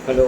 Hello.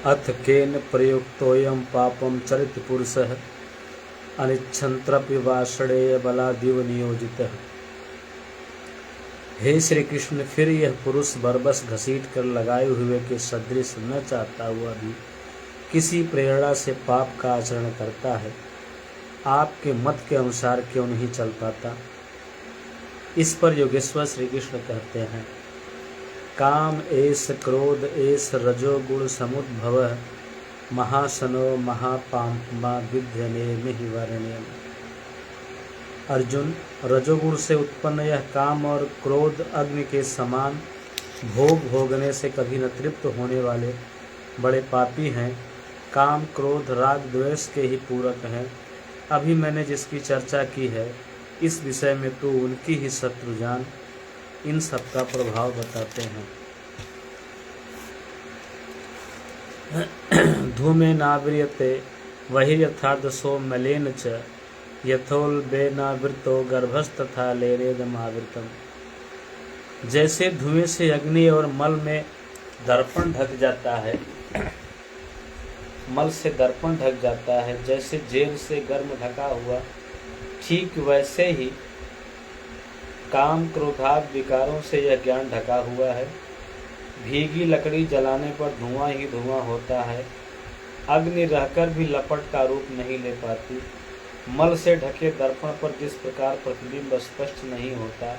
अथ केन प्रयुक्तोऽयं पापं चरित पुरुषः अनिच्छन्त्रपि वाषणेय बलादिव नियोजितः। हे श्री कृष्ण, फिर यह पुरुष बरबस घसीट कर लगाए हुए के सदृश न चाहता हुआ भी किसी प्रेरणा से पाप का आचरण करता है, आपके मत के अनुसार क्यों नहीं चल पाता? इस पर योगेश्वर श्री कृष्ण कहते हैं, काम एष क्रोध एष रजोगुण समुद्भवः महाशनो महापाप्मा विद्यने मिहि वर्ण्यम्। अर्जुन, रजोगुण से उत्पन्न यह काम और क्रोध अग्नि के समान भोग भोगने से कभी न तृप्त होने वाले बड़े पापी हैं। काम क्रोध राग द्वेष के ही पूरक हैं। अभी मैंने जिसकी चर्चा की है, इस विषय में तू उनकी ही शत्रु जान। इन सब का प्रभाव बताते हैं। धूमे नाव्रियते वही यथार्थ सो मलेन च यथोल्बेनावृतो गर्भस्तथा लेरेदमावृतम। जैसे धुएं से अग्नि और मल में दर्पण ढक जाता है, मल से दर्पण ढक जाता है, जैसे जेल से गर्म ढका हुआ, ठीक वैसे ही काम क्रोधादि विकारों से यह ज्ञान ढका हुआ है। भीगी लकड़ी जलाने पर धुआं ही धुआं होता है। अग्नि रहकर भी लपट का रूप नहीं ले पाती। मल से ढके दर्पण पर जिस प्रकार प्रतिबिंब स्पष्ट नहीं होता,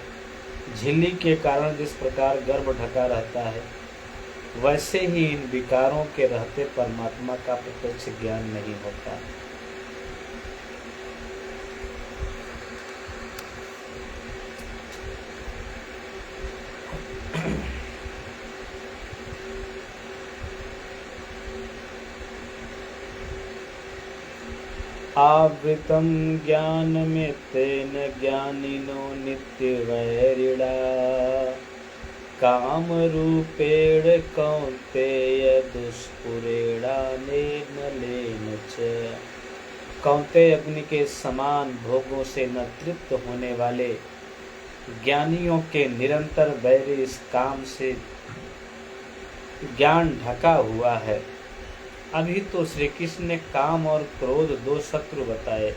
झिल्ली के कारण जिस प्रकार गर्भ ढका रहता है, वैसे ही इन विकारों के रहते परमात्मा का प्रत्यक्ष ज्ञान नहीं होता। आवृतं ज्ञानमेतेन ज्ञानिनो नित्यवैरिणा कामरूपेण कौन्तेय दुष्पुरेणानेन लेन च। कौन्तेय अग्नि के समान भोगों से न तृप्त होने वाले ज्ञानियों के निरंतर वैर इस काम से ज्ञान ढका हुआ है। अभी तो श्री कृष्ण ने काम और क्रोध दो शत्रु बताए।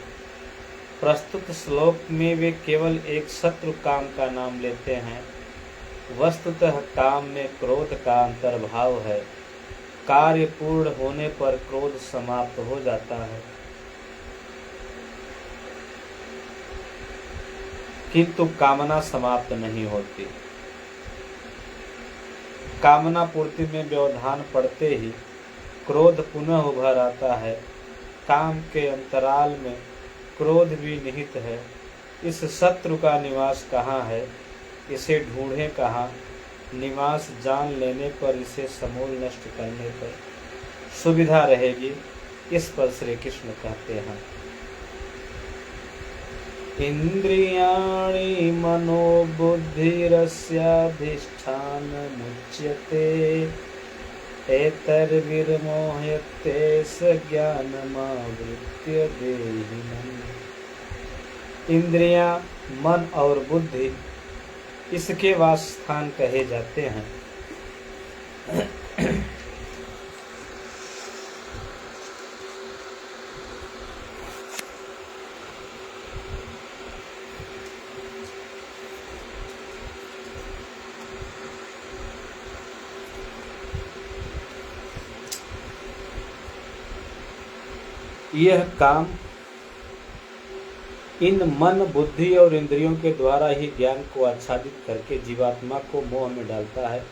प्रस्तुत श्लोक में वे केवल एक शत्रु काम का नाम लेते हैं। वस्तुतः काम में क्रोध का अंतर्भाव है। कार्य पूर्ण होने पर क्रोध समाप्त हो जाता है, किंतु कामना समाप्त नहीं होती। कामना पूर्ति में व्यवधान पड़ते ही क्रोध पुनः उभर आता है। काम के अंतराल में क्रोध भी निहित है। इस शत्रु का निवास कहाँ है, इसे ढूंढें कहाँ। निवास जान लेने पर इसे समूल नष्ट करने पर सुविधा रहेगी। इस पर श्री कृष्ण कहते हैं, इंद्रियाणि मनोबुद्धिरस्याधिष्ठानमुच्यते एतर्विर्मोह्यते स ज्ञानमावृत्य देहिनम्। इंद्रियां, मन और बुद्धि इसके वासस्थान कहे जाते हैं। यह काम इन मन, बुद्धि और इंद्रियों के द्वारा ही ज्ञान को आच्छादित करके जीवात्मा को मोह में डालता है।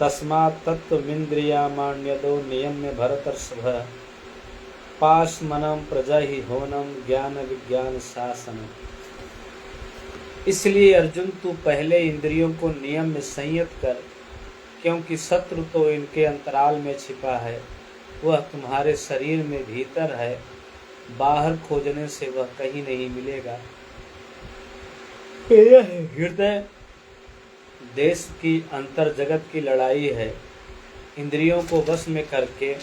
तस्मात् तत्त्वमिन्द्रियामाण्यदो नियम्य भरतर्षभ पाशमनम प्रजहि होनम ज्ञान विज्ञान शासनम। इसलिए अर्जुन, तू पहले इंद्रियों को नियम में संयत कर, क्योंकि शत्रु तो इनके अंतराल में छिपा है। वह तुम्हारे शरीर में भीतर है, बाहर खोजने से वह कहीं नहीं मिलेगा। यह हृदय देश की अंतर जगत की लड़ाई है। इंद्रियों को वश में करके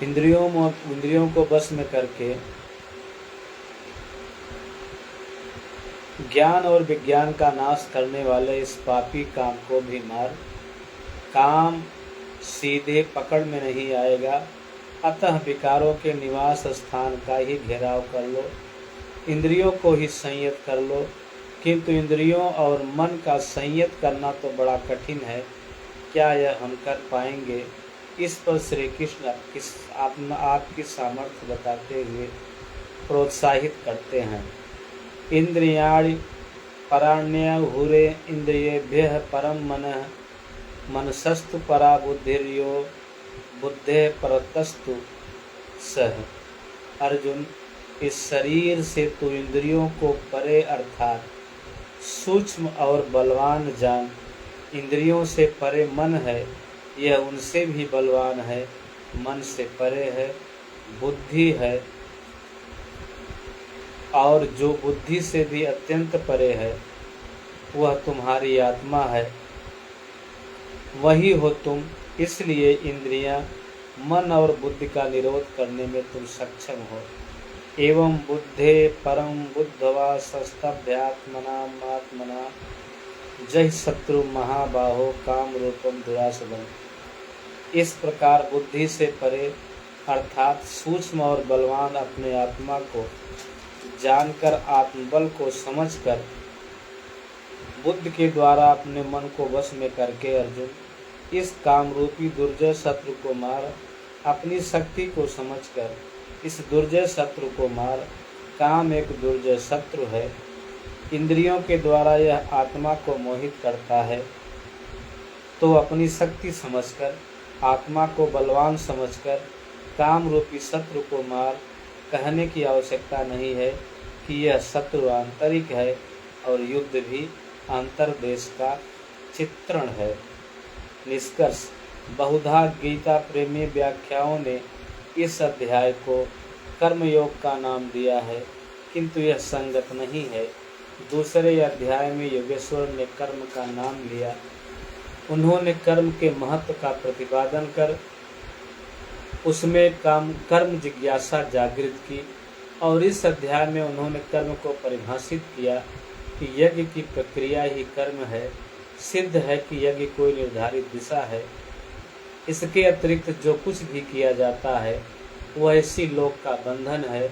इंद्रियों को वश में करके ज्ञान और विज्ञान का नाश करने वाले इस पापी काम को भी मार। काम सीधे पकड़ में नहीं आएगा, अतः विकारों के निवास स्थान का ही घेराव कर लो। इंद्रियों को ही संयत कर लो, किंतु इंद्रियों और मन का संयत करना तो बड़ा कठिन है। क्या यह हम कर पाएंगे? इस पर श्री कृष्ण आपकी सामर्थ्य बताते हुए प्रोत्साहित करते हैं। इंद्रियाणि पराण्यहुरे इंद्रियेभ्यः परम मनः मनसस्तु परा बुद्धिर्यो बुद्धे परतस्तु सह। अर्जुन, इस शरीर से तू इंद्रियों को परे अर्थात सूक्ष्म और बलवान जान। इंद्रियों से परे मन है, यह उनसे भी बलवान है। मन से परे है बुद्धि है, और जो बुद्धि से भी अत्यंत परे है वह तुम्हारी आत्मा है। वही हो तुम। इसलिए इंद्रियां, मन और बुद्धि का निरोध करने में तुम सक्षम हो। एवं बुद्धे परम बुद्धवा सस्तभ्यात्मनात्मना जय शत्रु महाबाहो काम रूपम दुरासदम। इस प्रकार बुद्धि से परे अर्थात सूक्ष्म और बलवान अपने आत्मा को जानकर, आत्मबल को समझकर, बुद्धि के द्वारा अपने मन को वश में करके अर्जुन, इस काम रूपी दुर्जय शत्रु को मार। अपनी शक्ति को समझकर इस दुर्जय शत्रु को मार। काम एक दुर्जय शत्रु है। इंद्रियों के द्वारा यह आत्मा को मोहित करता है, तो अपनी शक्ति समझकर, आत्मा को बलवान समझकर काम रूपी शत्रु को मार। कहने की आवश्यकता नहीं है कि यह शत्रु आंतरिक है और युद्ध भी अंतर्देश का चित्रण है। निष्कर्ष, बहुधा गीता प्रेमी व्याख्याओं ने इस अध्याय को कर्मयोग का नाम दिया है, किंतु यह संगत नहीं है। दूसरे अध्याय में योगेश्वर ने कर्म का नाम लिया। उन्होंने कर्म के महत्व का प्रतिपादन कर उसमें कर्म जिज्ञासा जागृत की, और इस अध्याय में उन्होंने कर्म को परिभाषित किया कि यज्ञ की प्रक्रिया ही कर्म है। सिद्ध है कि यज्ञ कोई निर्धारित दिशा है, इसके अतिरिक्त जो कुछ भी किया जाता है वह इसी लोक का बंधन है।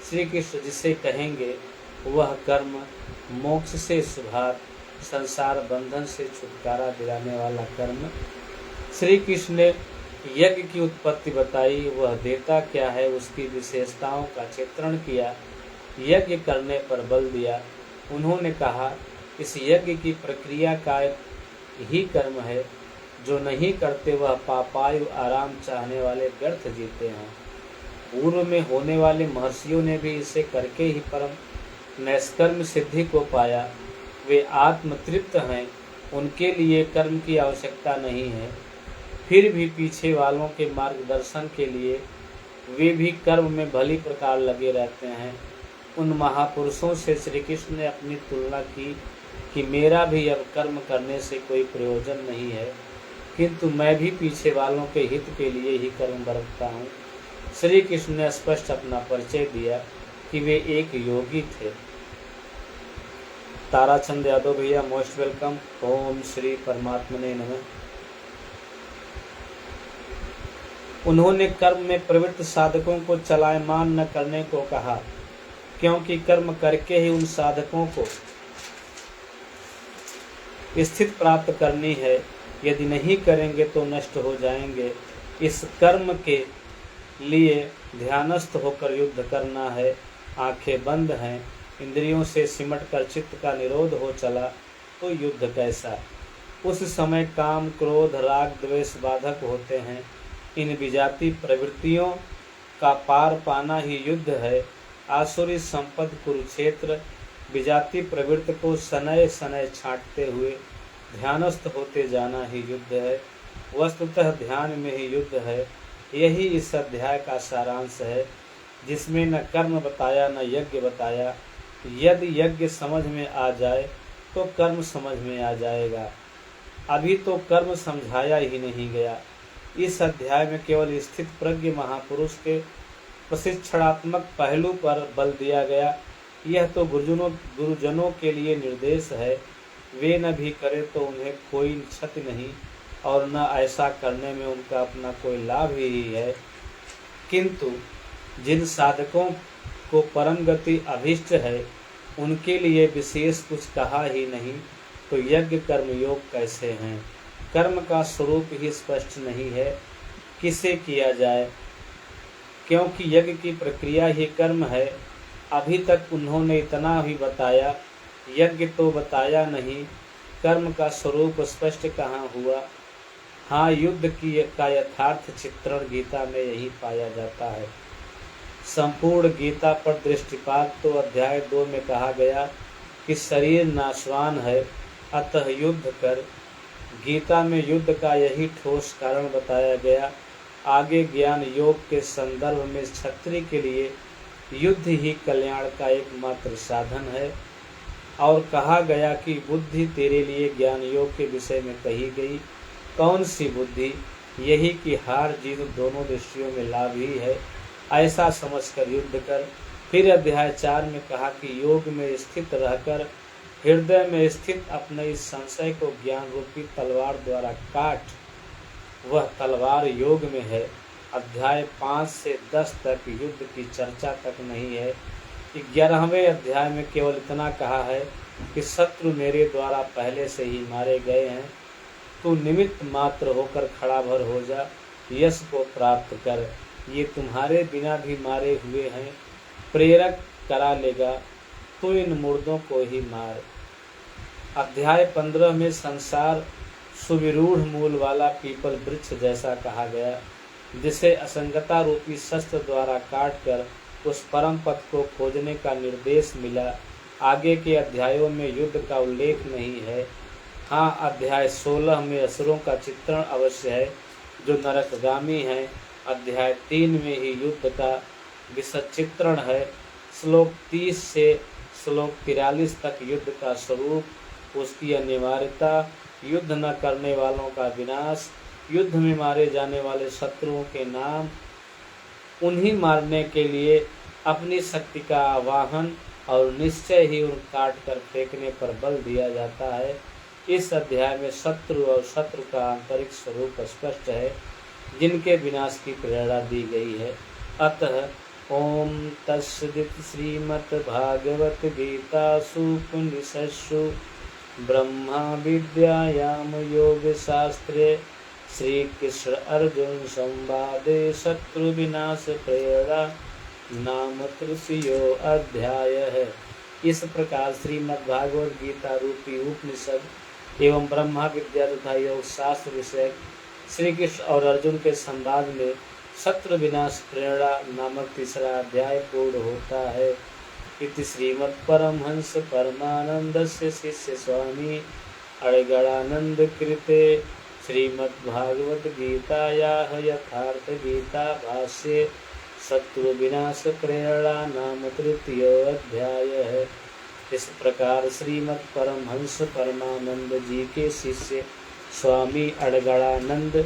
श्री कृष्ण जिसे कहेंगे वह कर्म मोक्ष से सुधार, संसार बंधन से छुटकारा दिलाने वाला कर्म। श्री कृष्ण ने यज्ञ की उत्पत्ति बताई, वह देवता क्या है, उसकी विशेषताओं का चित्रण किया, यज्ञ करने पर बल दिया। उन्होंने कहा इस यज्ञ की प्रक्रिया का ही कर्म है, जो नहीं करते वह पापायु आराम चाहने वाले व्यर्थ जीते हैं। पूर्व में होने वाले महर्षियों ने भी इसे करके ही परम नैष्कर्म सिद्धि को पाया। वे आत्मतृप्त हैं, उनके लिए कर्म की आवश्यकता नहीं है। फिर भी पीछे वालों के मार्गदर्शन के लिए वे भी कर्म में भली प्रकार लगे रहते हैं। उन महापुरुषों से श्री कृष्ण ने अपनी तुलना की कि मेरा भी अब कर्म करने से कोई प्रयोजन नहीं है, किंतु मैं भी पीछे वालों के हित के लिए ही कर्म बरतता हूँ। श्री कृष्ण ने स्पष्ट अपना परिचय दिया कि वे एक योगी थे। ताराचंद यादव भैया मोस्ट वेलकम। ओम श्री परमात्मने नमः। उन्होंने कर्म में प्रवृत्त साधकों को चलायमान न करने को कहा, क्योंकि कर्म करके ही उन साधकों को स्थिति प्राप्त करनी है। यदि नहीं करेंगे तो नष्ट हो जाएंगे। इस कर्म के लिए ध्यानस्थ होकर युद्ध करना है। आंखें बंद हैं, इंद्रियों से सिमट कर चित्त का निरोध हो चला तो युद्ध कैसा। उस समय काम, क्रोध, राग, द्वेष बाधक होते हैं। इन विजाति प्रवृत्तियों का पार पाना ही युद्ध है। आसुरी संपद कुरुक्षेत्र विजाति प्रवृत्ति को सनय सनय छांटते हुए ध्यानस्थ होते जाना ही युद्ध है। वस्तुतः ध्यान में ही युद्ध है। यही इस अध्याय का सारांश है, जिसमें न कर्म बताया न यज्ञ बताया। यदि यज्ञ समझ में आ जाए तो कर्म समझ में आ जाएगा। अभी तो कर्म समझाया ही नहीं गया। इस अध्याय में केवल स्थित प्रज्ञ महापुरुष के प्रशिक्षणात्मक पहलू पर बल दिया गया। यह तो गुरुजनों के लिए निर्देश है। वे न भी करें तो उन्हें कोई क्षति नहीं, और न ऐसा करने में उनका अपना कोई लाभ ही है। किंतु जिन साधकों को परम गति अभीष्ट है, उनके लिए विशेष कुछ कहा ही नहीं, तो यज्ञ कर्म योग कैसे हैं। कर्म का स्वरूप ही स्पष्ट नहीं है, किसे किया जाए, क्योंकि यज्ञ की प्रक्रिया ही कर्म है। अभी तक उन्होंने इतना भी बताया, यज्ञ तो बताया नहीं, कर्म का स्वरूप स्पष्ट कहाँ हुआ। हाँ, युद्ध का यथार्थ चित्रण गीता में यही पाया जाता है। संपूर्ण गीता पर दृष्टिपात तो अध्याय 2 में कहा गया कि शरीर नाशवान है, अतः युद्ध कर। गीता में युद्ध का यही ठोस कारण बताया गया। आगे ज्ञान योग के संदर्भ में क्षत्रिय के लिए युद्ध ही कल्याण का एकमात्र साधन है, और कहा गया कि बुद्धि तेरे लिए ज्ञान योग के विषय में कही गई। कौन सी बुद्धि? यही कि हार जीत दोनों दृष्टियों में लाभ ही है, ऐसा समझकर युद्ध कर। फिर अध्याय 4 में कहा कि योग में स्थित रहकर हृदय में स्थित अपने इस संशय को ज्ञान रूपी तलवार द्वारा काट। वह तलवार योग में है। अध्याय 5 से 10 तक युद्ध की चर्चा तक नहीं है। 11वें अध्याय में केवल इतना कहा है कि शत्रु मेरे द्वारा पहले से ही मारे गए हैं, तू निमित्त मात्र होकर खड़ा भर हो जा, यश को प्राप्त कर। ये तुम्हारे बिना भी मारे हुए हैं, प्रेरक करा लेगा, तो इन मुर्दों को ही मार। अध्याय 15 में संसार सुविरूढ़ मूल वाला पीपल वृक्ष जैसा कहा गया, जिसे असंगता रूपी शस्त्र द्वारा काटकर उस परम पथ को खोजने का निर्देश मिला। आगे के अध्यायों में युद्ध का उल्लेख नहीं है। हाँ, अध्याय 16 में असुरों का चित्रण अवश्य है, जो नरकगामी हैं। अध्याय 3 में ही युद्ध का विशद चित्रण है। श्लोक 30 से श्लोक 43 तक युद्ध का स्वरूप, उसकी अनिवार्यता, युद्ध न करने वालों का विनाश, युद्ध में मारे जाने वाले शत्रुओं के नाम, उन्हीं मारने के लिए अपनी शक्ति का आवाहन और निश्चय ही उन काट कर फेंकने पर बल दिया जाता है। इस अध्याय में शत्रु और शत्रु का आंतरिक स्वरूप स्पष्ट है, जिनके विनाश की प्रेरणा दी गई है। अतः ओम तत्सदिति श्रीमद्भागवत गीतासु उपनिषत्सु ब्रह्मा विद्यायाम योग शास्त्रे श्री कृष्ण अर्जुन संवादे शत्रु विनाश प्रेरणा नाम तृतीयो अध्याय है। इस प्रकार श्रीमद्भागवत गीता रूपी उपनिषद एवं ब्रह्मा विद्या तथा योग शास्त्र विषय श्री कृष्ण और अर्जुन के संवाद में शत्रु विनाश प्रेरणा नामक तीसरा अध्याय पूर्ण होता है। इति श्रीमद् परमहंस परमानंदस्य शिष्य स्वामी अड़गड़ानंद कृते श्रीमद्भागवत गीतायाः यथार्थ गीता भाष्ये शत्रु विनाश प्रेरणा नाम तृतीय अध्याय है। इस प्रकार श्रीमद् परमहंस परमानंद जी के शिष्य स्वामी अड़गड़ानंद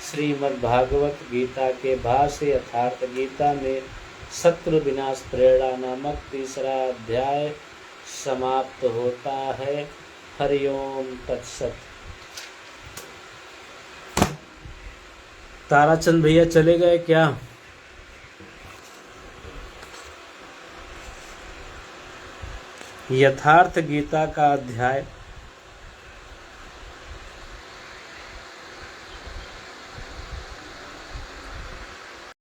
श्रीमद् भागवत गीता के भाष्य यथार्थ गीता में शत्रु विनाश प्रेरणा नामक तीसरा अध्याय समाप्त होता है। हरिओम तत्सत। ताराचंद भैया चले गए क्या? यथार्थ गीता का अध्याय